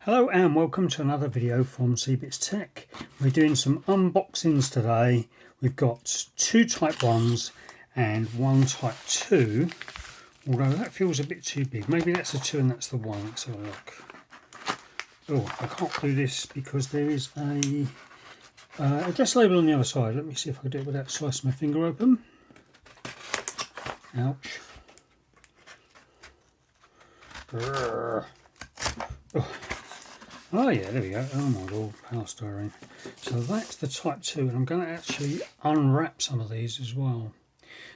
Hello and welcome to another video from Cbits Tech. We're doing some unboxings today. We've got two Type 1s and one Type 2, although that feels a bit too big. Maybe that's the 2 and that's the 1. Let's have a look. Oh, I can't do this because there is a address label on the other side. Let me see if I can do it without slicing my finger open. Ouch. Oh. Oh yeah, there we go. Oh my god, power steering. So that's the Type 2, and I'm going to actually unwrap some of these as well.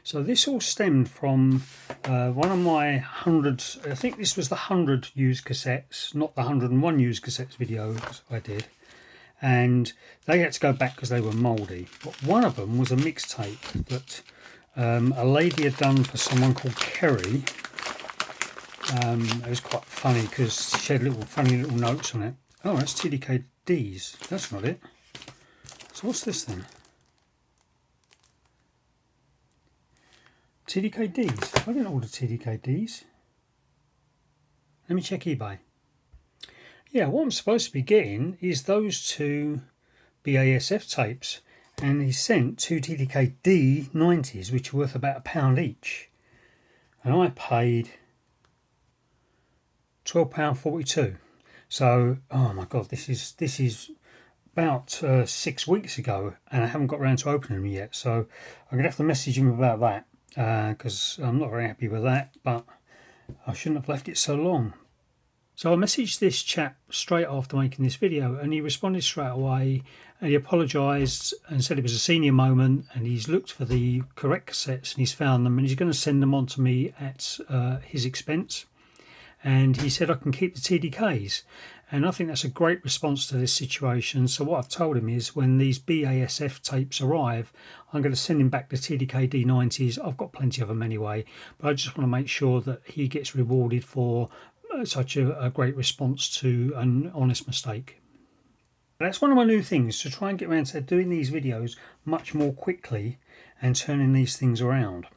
So this all stemmed from one of my 100, I think this was the 100 used cassettes, not the 101 used cassettes videos I did. And they had to go back because they were mouldy. But one of them was a mixtape that a lady had done for someone called Kerry. It was quite funny because she had funny little notes on it. Oh, that's TDKDs. That's not it. So what's this then? TDKDs. I didn't order TDKDs. Let me check eBay. Yeah, what I'm supposed to be getting is those two BASF tapes, and he sent two TDKD 90s, which are worth about £1 each, and I paid £12.42. So, oh my god, this is about 6 weeks ago, and I haven't got around to opening them yet. So I'm gonna have to message him about that because I'm not very happy with that. But I shouldn't have left it so long. So I messaged this chap straight after making this video, and he responded straight away, and he apologised and said it was a senior moment, and he's looked for the correct cassettes and he's found them, and he's going to send them on to me at his expense. And he said I can keep the TDKs, and I think that's a great response to this situation. So what I've told him is when these BASF tapes arrive, I'm going to send him back the TDKD 90s. I've got plenty of them anyway, but I just want to make sure that he gets rewarded for such a great response to an honest mistake. That's one of my new things, to try and get around to doing these videos much more quickly and turning these things around.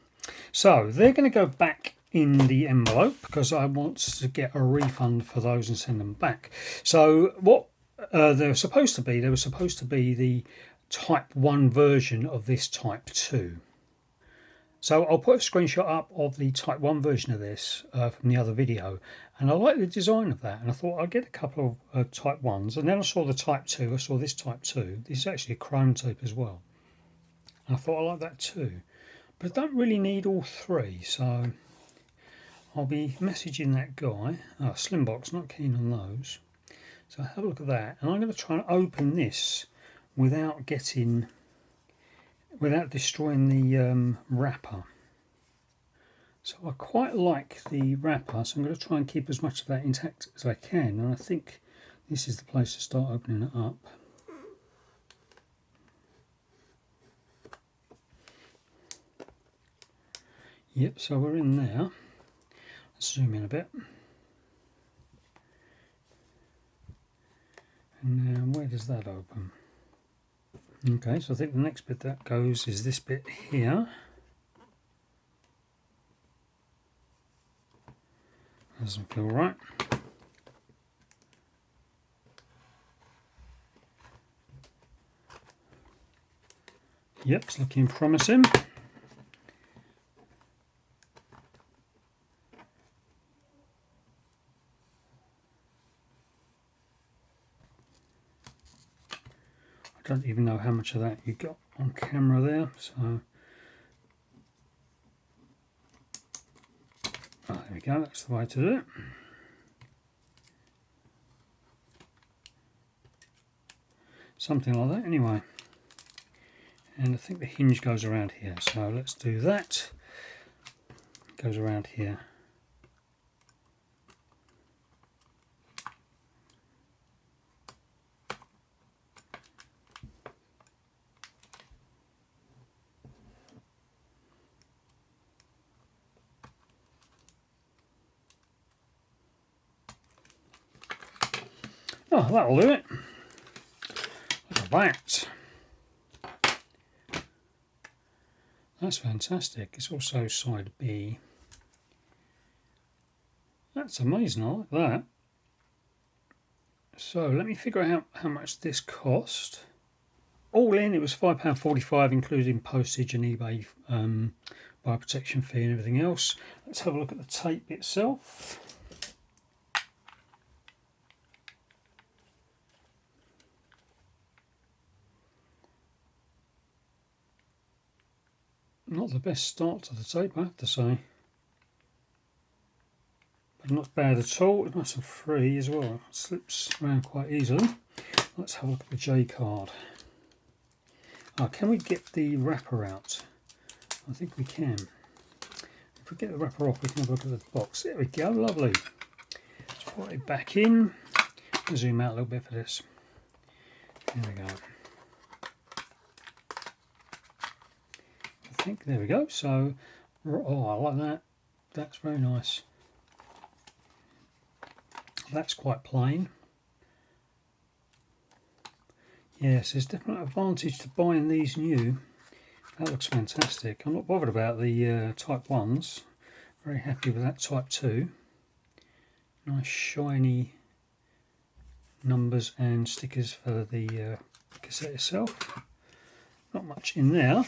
So they're going to go back in the envelope because I want to get a refund for those and send them back. So what they were supposed to be the Type 1 version of this Type 2. So I'll put a screenshot up of the Type 1 version of this from the other video, and I like the design of that, and I thought I'd get a couple of Type 1s, and then I saw the Type 2, I saw this Type 2, this is actually a chrome tape as well, and I thought I like that too, but I don't really need all three, so I'll be messaging that guy. Oh, Slimbox, not keen on those. So have a look at that, and I'm going to try and open this without destroying the wrapper. So I quite like the wrapper, so I'm going to try and keep as much of that intact as I can, and I think this is the place to start opening it up. Yep, so we're in there. Let's zoom in a bit. And now where does that open? Okay, so I think the next bit that goes is this bit here. Doesn't feel right. Yep, it's looking promising. I don't even know how much of that you got on camera there, so there we go, that's the way to do it. Something like that anyway. And I think the hinge goes around here, so let's do that. It goes around here. Oh, that'll do it. Look at that. That's fantastic. It's also side B. That's amazing, I like that. So let me figure out how much this cost. All in, it was £5.45, including postage and eBay buyer protection fee and everything else. Let's have a look at the tape itself. Not the best start to the tape, I have to say. But not bad at all. It's nice and free as well. It slips around quite easily. Let's have a look at the J card. Oh, can we get the wrapper out? I think we can. If we get the wrapper off, we can have a look at the box. There we go, lovely. Let's put it back in. I'll zoom out a little bit for this. There we go. I think, there we go. So, oh, I like that. That's very nice. That's quite plain. Yes, there's definitely an advantage to buying these new. That looks fantastic. I'm not bothered about the Type 1s. Very happy with that Type 2. Nice shiny numbers and stickers for the cassette itself. Not much in there,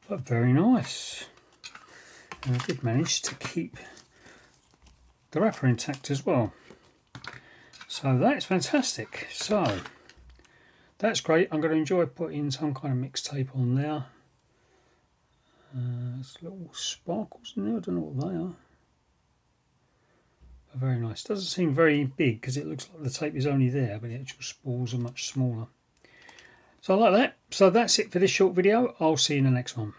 but very nice. And I did manage to keep the wrapper intact as well. So that's fantastic. So that's great. I'm going to enjoy putting some kind of mixed tape on there. There's little sparkles in there. I don't know what they are. But very nice. Doesn't seem very big because it looks like the tape is only there, but the actual spools are much smaller. So I like that. So that's it for this short video. I'll see you in the next one.